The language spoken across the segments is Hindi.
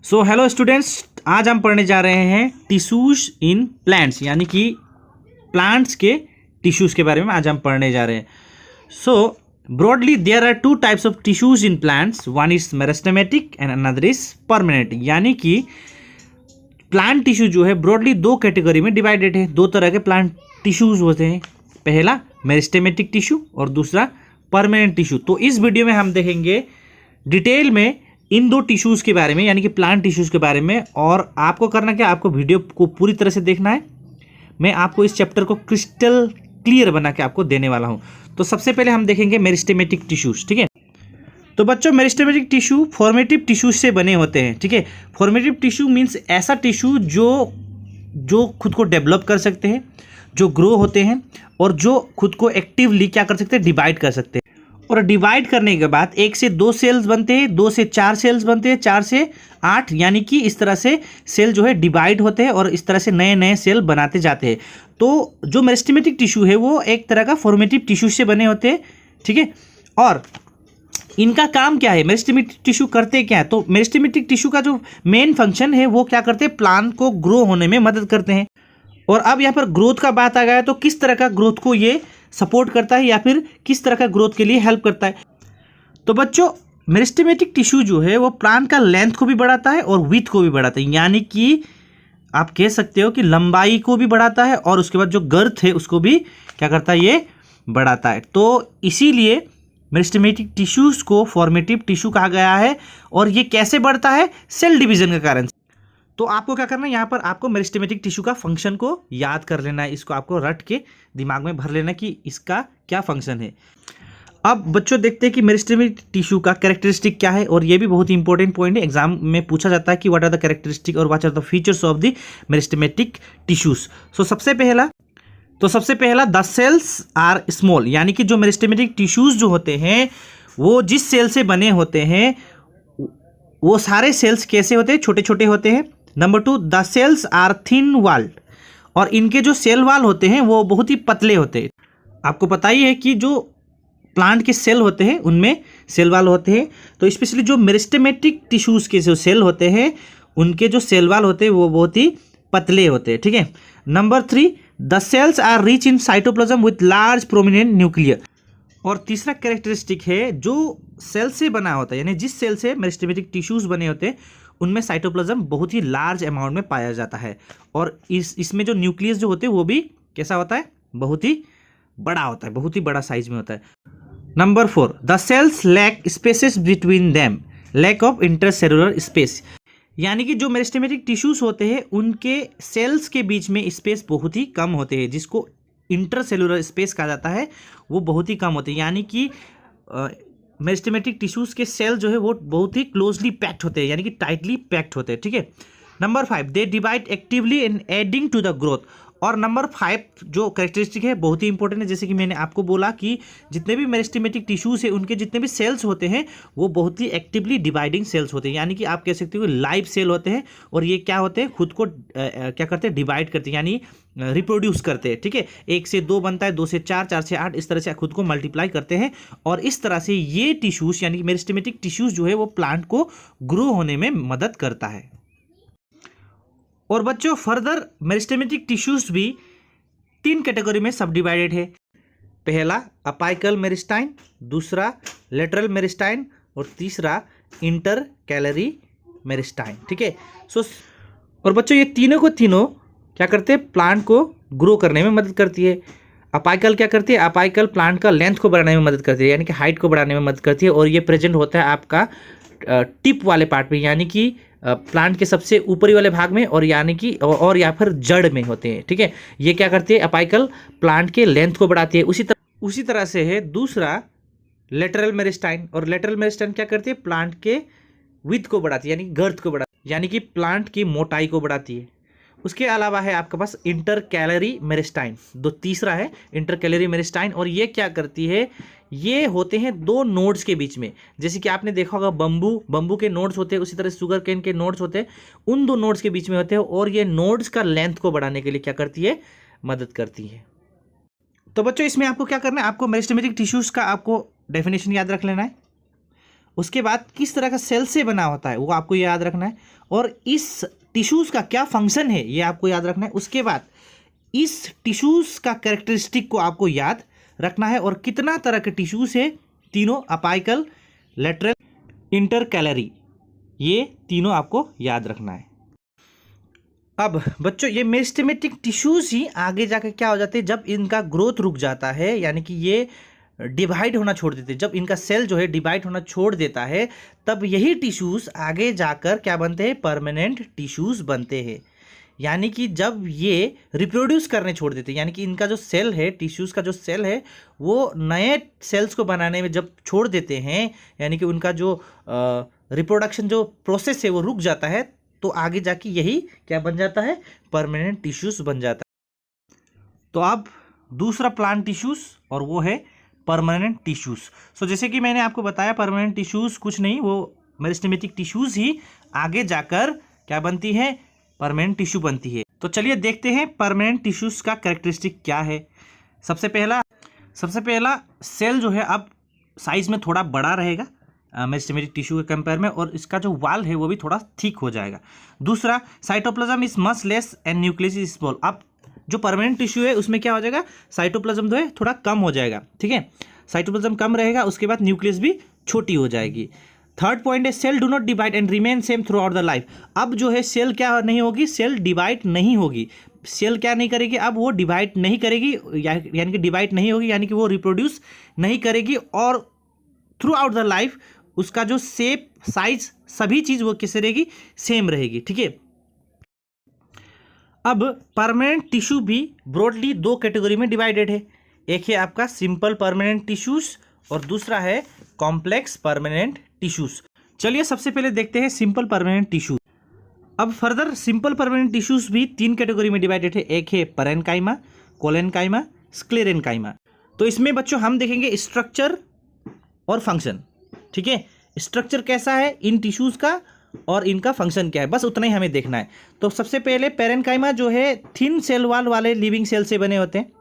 सो हेलो स्टूडेंट्स, आज हम पढ़ने जा रहे हैं टिश्यूज इन प्लांट्स, यानी कि प्लांट्स के टिश्यूज के बारे में आज हम पढ़ने जा रहे हैं। So broadly there are two types of tissues in plants, one is meristematic and another is permanent. यानी कि प्लांट टिश्यू जो है ब्रॉडली दो कैटेगरी में डिवाइडेड है। दो तरह के प्लांट टिश्यूज होते हैं, पहला मेरिस्टेमेटिक टिश्यू और दूसरा परमानेंट टिश्यू। तो इस वीडियो में हम देखेंगे डिटेल में इन दो टिश्यूज़ के बारे में, यानी कि प्लांट टिश्यूज़ के बारे में। और आपको करना क्या, आपको वीडियो को पूरी तरह से देखना है। मैं आपको इस चैप्टर को क्रिस्टल क्लियर बना के आपको देने वाला हूं। तो सबसे पहले हम देखेंगे मेरिस्टेमेटिक टिश्यूज़, ठीक है। तो बच्चों, मेरिस्टेमेटिक टिश्यू फॉर्मेटिव टिश्यूज से बने होते हैं, ठीक है। फॉर्मेटिव टिश्यू मीन्स ऐसा टिश्यू जो खुद को डेवलप कर सकते हैं, जो ग्रो होते हैं और जो खुद को एक्टिवली क्या कर सकते हैं, डिवाइड कर सकते हैं। और डिवाइड करने के बाद 1 से 2 सेल्स बनते हैं, 2 से 4 सेल्स बनते हैं, 4 से 8, यानी कि इस तरह से सेल जो है डिवाइड होते हैं और इस तरह से नए नए सेल बनाते जाते हैं। तो जो मेरिस्टेमेटिक टिश्यू है वो एक तरह का फॉर्मेटिव टिश्यू से बने होते हैं, ठीक है। और इनका काम क्या है, मेरिस्टेमेटिक टिश्यू करते क्या है? तो मेरिस्टेमेटिक टिश्यू का जो मेन फंक्शन है वो क्या करते हैं, प्लांट को ग्रो होने में मदद करते हैं। और अब यहाँ पर ग्रोथ का बात आ गया, तो किस तरह का ग्रोथ को ये सपोर्ट करता है या फिर किस तरह का ग्रोथ के लिए हेल्प करता है। तो बच्चों, मेरिस्टेमेटिक टिश्यू जो है वो प्लांट का लेंथ को भी बढ़ाता है और विड्थ को भी बढ़ाता है, यानी कि आप कह सकते हो कि लंबाई को भी बढ़ाता है और उसके बाद जो गर्थ है उसको भी क्या करता है, ये बढ़ाता है। तो इसीलिए मेरिस्टेमेटिक टिश्यूज को फॉर्मेटिव टिश्यू कहा गया है। और ये कैसे बढ़ता है, सेल डिवीजन के कारण। तो आपको क्या करना है, यहाँ पर आपको मेरिस्टेमेटिक टिश्यू का फंक्शन को याद कर लेना है, इसको आपको रट के दिमाग में भर लेना कि इसका क्या फंक्शन है। अब बच्चों देखते हैं कि मेरिस्टेमेटिक टिश्यू का कैरेक्टरिस्टिक क्या है, और ये भी बहुत ही इंपॉर्टेंट पॉइंट है, एग्जाम में पूछा जाता है कि व्हाट आर द कैरेक्टरिस्टिक और what are the features of the meristematic tissues. सबसे पहला द सेल्स आर स्मॉल, यानी कि जो मेरिस्टेमेटिक टिश्यूज जो होते हैं वो जिस सेल से बने होते हैं वो सारे सेल्स कैसे होते हैं, छोटे छोटे होते हैं। Number 2, the cells are thin walled, और इनके जो सेल वाल होते हैं वो बहुत ही पतले होते हैं। आपको पता ही है कि जो प्लांट के सेल होते हैं उनमें सेल वाल होते हैं, तो स्पेशली जो मेरिस्टेमेटिक टिश्यूज के जो सेल होते हैं उनके जो सेल वाल होते हैं वो बहुत ही पतले होते हैं, ठीक है। Number 3, the cells are rich in cytoplasm with large prominent nuclear. और तीसरा कैरेक्टरिस्टिक है, जो सेल से बना होता है, यानी जिस सेल से मेरिस्टेमेटिक टिश्यूज बने होते हैं उनमें साइटोप्लाज्म बहुत ही लार्ज अमाउंट में पाया जाता है। और इसमें जो न्यूक्लियस जो होते हैं वो भी कैसा होता है, बहुत ही बड़ा होता है, बहुत ही बड़ा साइज में होता है। Number 4, the cells lack spaces between them, lack of intercellular space, यानी कि जो मेरिस्टेमेटिक टिश्यूज होते हैं उनके सेल्स के बीच में स्पेस बहुत ही कम होते हैं, जिसको इंटरसेलुलर स्पेस कहा जाता है, वो बहुत ही कम होते हैं। यानी कि मेरिस्टेमेटिक टिश्यूज के सेल जो है वो बहुत ही क्लोजली पैक्ड होते हैं, यानी कि टाइटली पैक्ड होते हैं, ठीक है। Number 5, they divide actively in adding to the growth. और नंबर 5 जो कैरेक्टरिस्टिक है बहुत ही इंपॉर्टेंट है, जैसे कि मैंने आपको बोला कि जितने भी मेरिस्टेमेटिक टिश्यूज है उनके जितने भी सेल्स होते हैं वो बहुत ही एक्टिवली डिवाइडिंग सेल्स होते हैं, यानी कि आप कह सकते हो लाइव सेल होते हैं। और ये क्या होते हैं, खुद को क्या करते हैं, डिवाइड करते हैं, यानी रिप्रोड्यूस करते हैं, ठीक है। 1 से 2 बनता है, 2 से 4, 4 से 8, इस तरह से खुद को मल्टीप्लाई करते हैं। और इस तरह से ये टिश्यूज यानी कि मेरिस्टेमेटिक टिश्यूज जो है वो प्लांट को ग्रो होने में मदद करता है। और बच्चों, फर्दर मेरिस्टेमेटिक टिश्यूज भी 3 कैटेगरी में सब डिवाइडेड है। पहला अपाइकल मेरिस्टाइन, दूसरा लेटरल मेरिस्टाइन और तीसरा इंटर कैलरी मेरिस्टाइन, ठीक है। और बच्चों, ये तीनों को तीनों क्या करते हैं, प्लांट को ग्रो करने में मदद करती है। अपाइकल क्या करती है, अपाइकल प्लांट का लेंथ को बढ़ाने में मदद करती है, यानी कि हाइट को बढ़ाने में मदद करती है। और ये प्रेजेंट होता है आपका टिप वाले पार्ट में, यानी कि प्लांट के सबसे ऊपरी वाले भाग में, और यानी कि और या फिर जड़ में होते हैं, ठीक है। ये क्या करती है, अपाइकल प्लांट के लेंथ को बढ़ाती है। उसी तरह से है दूसरा लेटरल मेरिस्टाइन, और लेटरल मेरिस्टाइन क्या करती है, प्लांट के विड्थ को बढ़ाती है, यानी गर्थ को बढ़ाती है, यानी कि प्लांट की मोटाई को बढ़ाती है। उसके अलावा है आपके पास इंटर कैलरी मेरिस्टाइन, तीसरा है इंटर कैलरी मेरिस्टाइन। और ये क्या करती है, ये होते हैं 2 नोड्स के बीच में, जैसे कि आपने देखा होगा बम्बू के नोड्स होते हैं, उसी तरह शुगर केन के नोड्स होते हैं, उन 2 नोड्स के बीच में होते हैं। और ये नोड्स का लेंथ को बढ़ाने के लिए क्या करती है, मदद करती है। तो बच्चों, इसमें आपको क्या करना है, आपको मेरिस्टेमेटिक टिश्यूज का आपको डेफिनेशन याद रख लेना है। उसके बाद किस तरह का सेल से बना होता है वो आपको याद रखना है, और इस टिश्यूज़ का क्या फंक्शन है ये आपको याद रखना है। उसके बाद इस टिश्यूज़ का कैरेक्टरिस्टिक को आपको याद रखना है, और कितना तरह के टिश्यूज़ है, तीनों अपाइकल, लेटरल, इंटरकैलरी, ये तीनों आपको याद रखना है। अब बच्चों ये मेरिस्टेमेटिक टिश्यूज़ ही आगे जाकर क्या हो जाते हैं, जब इनका ग्रोथ रुक जाता है, यानी कि ये डिवाइड होना छोड़ देते हैं, जब इनका सेल जो है डिवाइड होना छोड़ देता है, तब यही टिश्यूज़ आगे जाकर क्या बनते हैं, परमानेंट टिश्यूज़ बनते हैं। यानी कि जब ये रिप्रोड्यूस करने छोड़ देते हैं, यानी कि इनका जो सेल है, टिश्यूज़ का जो सेल है, वो नए सेल्स को बनाने में जब छोड़ देते हैं, यानी कि उनका जो रिप्रोडक्शन जो प्रोसेस है वो रुक जाता है, तो आगे जाके यही क्या बन जाता है, परमानेंट टिश्यूज़ बन जाता है। तो अब दूसरा प्लांट टिश्यूज़, और वो है परमानेंट टिश्यूज़। सो जैसे कि मैंने आपको बताया, परमानेंट टिश्यूज़ कुछ नहीं, वो मेरिस्टेमेटिक टिश्यूज़ ही आगे जाकर क्या बनती है, परमानेंट टिश्यू बनती है। तो चलिए देखते हैं परमानेंट टिश्यूज़ का कैरेक्टरिस्टिक क्या है। सबसे पहला सेल जो है अब साइज़ में थोड़ा बड़ा रहेगा मेरिस्टेमेटिक टिश्यू के कंपेयर में, और इसका जो वाल है वो भी थोड़ा थिक हो जाएगा। दूसरा, cytoplasm is much less and nucleus is small. अब जो परमानेंट टिश्यू है उसमें क्या हो जाएगा, साइटोप्लाज्म जो है थोड़ा कम हो जाएगा, ठीक है, साइटोप्लाज्म कम रहेगा, उसके बाद न्यूक्लियस भी छोटी हो जाएगी। थर्ड पॉइंट है cell do not divide and remain same throughout the life. अब जो है सेल क्या नहीं होगी, सेल डिवाइड नहीं होगी। सेल क्या नहीं करेगी, अब वो डिवाइड नहीं करेगी, यानी कि डिवाइड नहीं होगी, यानी कि वो रिप्रोड्यूस नहीं करेगी, और थ्रू आउट द लाइफ उसका जो शेप, साइज, सभी चीज़ वो कैसे रहेगी, सेम रहेगी, ठीक है। अब परमानेंट टिश्यू भी ब्रॉडली दो कैटेगरी में डिवाइडेड है। एक है आपका सिंपल परमानेंट टिश्यूज़, और दूसरा है कॉम्प्लेक्स परमानेंट टिश्यूज़। चलिए सबसे पहले देखते हैं सिंपल परमानेंट टिश्यूज़। अब फर्दर सिंपल परमानेंट टिश्यूज़ भी तीन कैटेगरी में डिवाइडेड है। एक है पैरेन्काइमा, कोलेन्काइमा, स्क्लेरेन्काइमा। तो इसमें बच्चों हम देखेंगे स्ट्रक्चर और फंक्शन, ठीक है। स्ट्रक्चर कैसा है इन टिश्यूज़ का और इनका फंक्शन क्या है, बस उतना ही हमें देखना है। तो सबसे पहले पैरेन्काइमा जो है थिन सेल वाल वाले लिविंग सेल से बने होते हैं।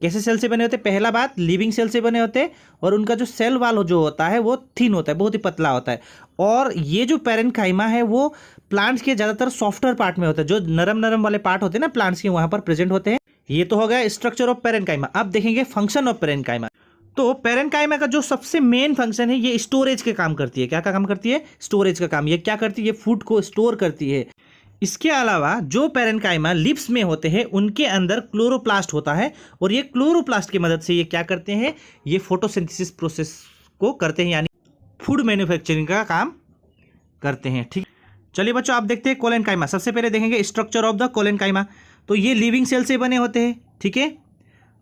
कैसे सेल से बने होते हैं, पहला बात लिविंग सेल से बने होते हैं, और उनका जो सेल वाल जो होता है वो थिन होता है, बहुत ही पतला होता है। और ये जो पैरेन्काइमा है वो प्लांट्स के ज़्यादातर सॉफ्टर पार्ट में होता है, जो नरम नरम वाले पार्ट होते हैं ना प्लांट्स के, वहाँ पर प्रेजेंट होते हैं। ये तो हो गया स्ट्रक्चर ऑफ पैरेन्काइमा। अब देखेंगे फंक्शन ऑफ पैरेन्काइमा। तो पैरेन्काइमा का जो सबसे मेन फंक्शन है, ये स्टोरेज के काम करती है। क्या काम करती है, स्टोरेज का काम। ये क्या करती है, फूड को स्टोर करती है। इसके अलावा जो पैरेन्काइमा लिप्स में होते हैं उनके अंदर क्लोरोप्लास्ट होता है, और ये क्लोरोप्लास्ट की मदद से ये क्या करते हैं, ये फोटोसिंथेसिस प्रोसेस को करते हैं, यानी फूड मैन्युफैक्चरिंग का काम करते हैं, ठीक। चलिए बच्चों आप देखते हैं कोलेन्काइमा। सबसे पहले देखेंगे स्ट्रक्चर ऑफ द कोलेन्काइमा। तो ये लिविंग सेल से बने होते हैं, ठीक है,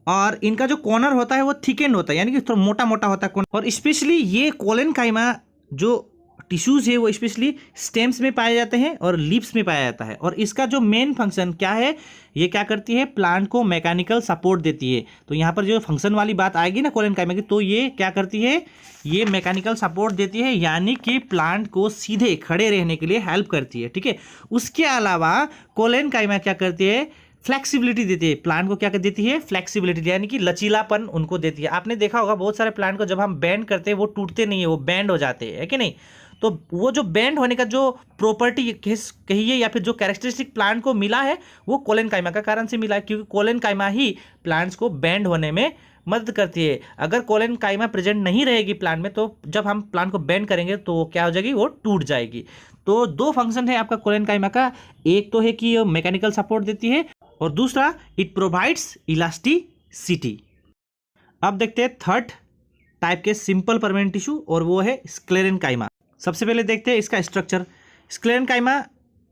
और इनका जो कॉर्नर होता है वो थिकेंड होता है, यानी कि थोड़ा मोटा मोटा होता है कॉर्नर। और स्पेशली ये कोलेन्काइमा जो टिश्यूज़ है वो स्पेशली स्टेम्स में पाए जाते हैं और लीव्स में पाया जाता है। और इसका जो मेन फंक्शन क्या है, ये क्या करती है, प्लांट को मैकेनिकल सपोर्ट देती है। तो यहाँ पर जो फंक्शन वाली बात आएगी ना कोलेन्काइमा की, तो ये क्या करती है, ये मैकेनिकल सपोर्ट देती है, यानी कि प्लांट को सीधे खड़े रहने के लिए हेल्प करती है, ठीक है। उसके अलावा कोलेन्काइमा क्या करती है, फ्लेक्सिबिलिटी देती है प्लांट को। क्या कर देती है, फ्लेक्सिबिलिटी, यानी कि लचीलापन उनको देती है। आपने देखा होगा बहुत सारे प्लांट को जब हम बेंड करते हैं वो टूटते नहीं है, वो बेंड हो जाते हैं, है कि नहीं। तो वो जो बेंड होने का जो प्रॉपर्टी कहिए या फिर जो कैरेक्टरिस्टिक प्लांट को मिला है वो कोलेन्काइमा का कारण से मिला है, क्योंकि कोलेन्काइमा ही प्लांट्स को बेंड होने में मदद करती है। अगर कोलेन्काइमा प्रेजेंट नहीं रहेगी प्लांट में, तो जब हम प्लांट को बेंड करेंगे तो क्या हो जाएगी, वो टूट जाएगी। तो दो फंक्शन है आपका कोलेन्काइमा का, एक तो है कि मैकेनिकल सपोर्ट देती है, और दूसरा इट प्रोवाइड्स इलास्टिसिटी। अब देखते हैं थर्ड टाइप के सिंपल परमानेंट टिश्यू, और वो है स्क्लेरेन्काइमा। सबसे पहले देखते हैं इसका स्ट्रक्चर। स्क्लेरेन्काइमा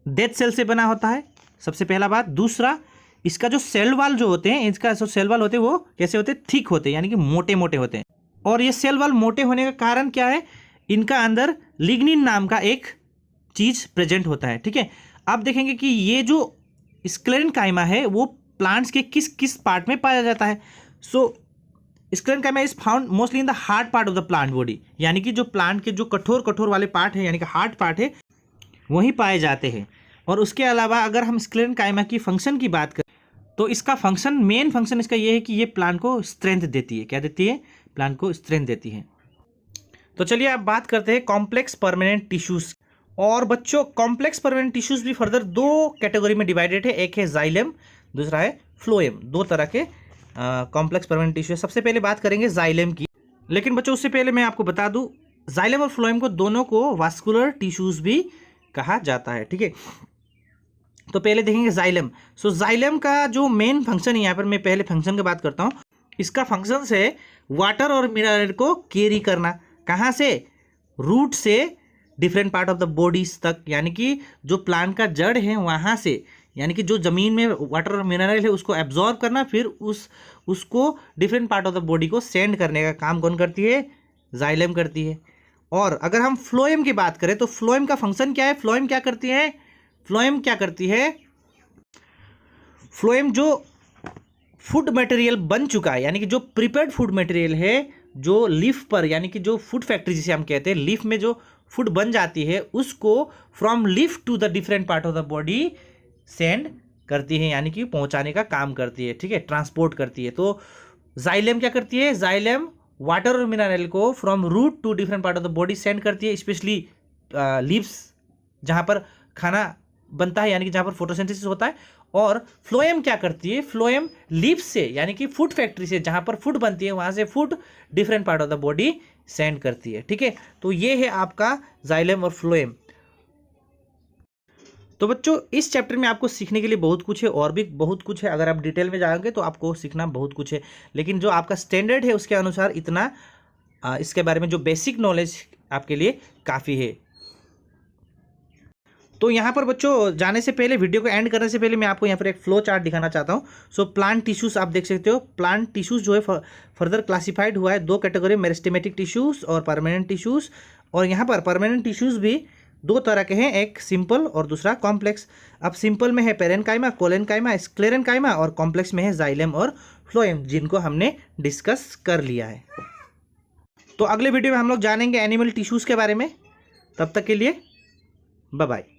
डेड सेल से बना होता है, सबसे पहला बात। दूसरा, इसका जो सेल वाल जो होते हैं, इसका जो सेल वाल होते हैं वो कैसे होते हैं, थिक होते हैं, यानी कि मोटे मोटे होते हैं। और ये सेल वाल मोटे होने का कारण क्या है, इनका अंदर लिग्निन नाम का एक चीज़ प्रेजेंट होता है, ठीक है। अब देखेंगे कि ये जो स्क्लेरेन्काइमा है वो प्लांट्स के किस किस पार्ट में पाया जाता है। So sclerenchyma is found mostly in the hard part of the plant body, यानी कि जो प्लांट के जो कठोर कठोर वाले पार्ट है, यानी कि हार्ड पार्ट है, वहीं पाए जाते हैं। और उसके अलावा अगर हम स्क्लेरेन्काइमा की फंक्शन की बात करें, तो इसका फंक्शन, मेन फंक्शन इसका ये है कि ये प्लांट को स्ट्रेंथ देती है। क्या देती है, प्लांट को स्ट्रेंथ देती है। तो चलिए अब बात करते हैं कॉम्प्लेक्स परमानेंट टिश्यूज। और बच्चों कॉम्प्लेक्स परमानेंट टिश्यूज भी फर्दर दो कैटेगरी में डिवाइडेड है, एक है जाइलम, दूसरा है फ्लोएम। दो तरह के कॉम्प्लेक्स परमानेंट टिश्यू है। सबसे पहले बात करेंगे जाइलम की, लेकिन बच्चों उससे पहले मैं आपको बता दूं जाइलम और फ्लोएम को दोनों को वास्कुलर टिश्यूज भी कहा जाता है, ठीक है। तो पहले देखेंगे जाइलम। सो जाइलम का जो मेन फंक्शन है, यहाँ पर मैं पहले फंक्शन की बात करता हूँ। इसका फंक्शन है वाटर और मिनरल को कैरी करना, कहाँ से, रूट से different part of the bodies तक, यानी कि जो प्लांट का जड़ है वहाँ से, यानी कि जो ज़मीन में वाटर और मिनरल है उसको एब्जॉर्ब करना, फिर उसको different part of the body को सेंड करने का काम कौन करती है, जाइलम करती है। और अगर हम फ्लोएम की बात करें तो फ्लोएम का फंक्शन क्या है, फ्लोएम क्या करती है, फ्लोएम क्या करती है, फ्लोएम जो फूड मटेरियल बन चुका है, यानी कि जो प्रिपेयर्ड फूड मटेरियल है, जो लीफ पर, यानी कि जो फूड फैक्ट्री जिसे हम कहते हैं, लीफ में जो फूड बन जाती है उसको from leaf to the different part of the body send करती है, यानी कि पहुंचाने का काम करती है, ठीक है, ट्रांसपोर्ट करती है। तो जाइलम क्या करती है, जाइलम वाटर और मिनरल को from root to different part of the body send करती है, स्पेशली लीव्स जहाँ पर खाना बनता है, यानी कि जहाँ पर फोटोसिंथेसिस होता है। और फ्लोएम क्या करती है, फ्लोएम लीव्स से, यानी कि फूड फैक्ट्री से जहाँ पर फूड बनती है वहाँ से food different part of the body send करती है, ठीक है। तो ये है आपका जाइलम और फ्लोएम। तो बच्चों इस चैप्टर में आपको सीखने के लिए बहुत कुछ है, और भी बहुत कुछ है। अगर आप डिटेल में जाओगे तो आपको सीखना बहुत कुछ है, लेकिन जो आपका स्टैंडर्ड है उसके अनुसार इतना इसके बारे में जो बेसिक नॉलेज आपके लिए काफ़ी है। तो यहाँ पर बच्चों जाने से पहले, वीडियो को एंड करने से पहले मैं आपको यहाँ पर एक फ्लो चार्ट दिखाना चाहता हूँ। सो प्लांट टिश्यूज़ आप देख सकते हो। प्लांट टिश्यूज़ जो है फर्दर क्लासिफाइड हुआ है दो कैटेगरी, मेरिस्टेमेटिक टिश्यूज़ और परमानेंट टिश्यूज़। और यहाँ पर परमानेंट टिश्यूज़ भी दो तरह के हैं, एक सिंपल और दूसरा कॉम्प्लेक्स। अब सिंपल में है पेरेनकाइमा, कोलेनकाइमा, स्क्लेरेनकाइमा, और कॉम्प्लेक्स में है जाइलम और फ्लोएम, जिनको हमने डिस्कस कर लिया है। तो अगले वीडियो में हम लोग जानेंगे एनिमल टिश्यूज़ के बारे में। तब तक के लिए बाय बाय।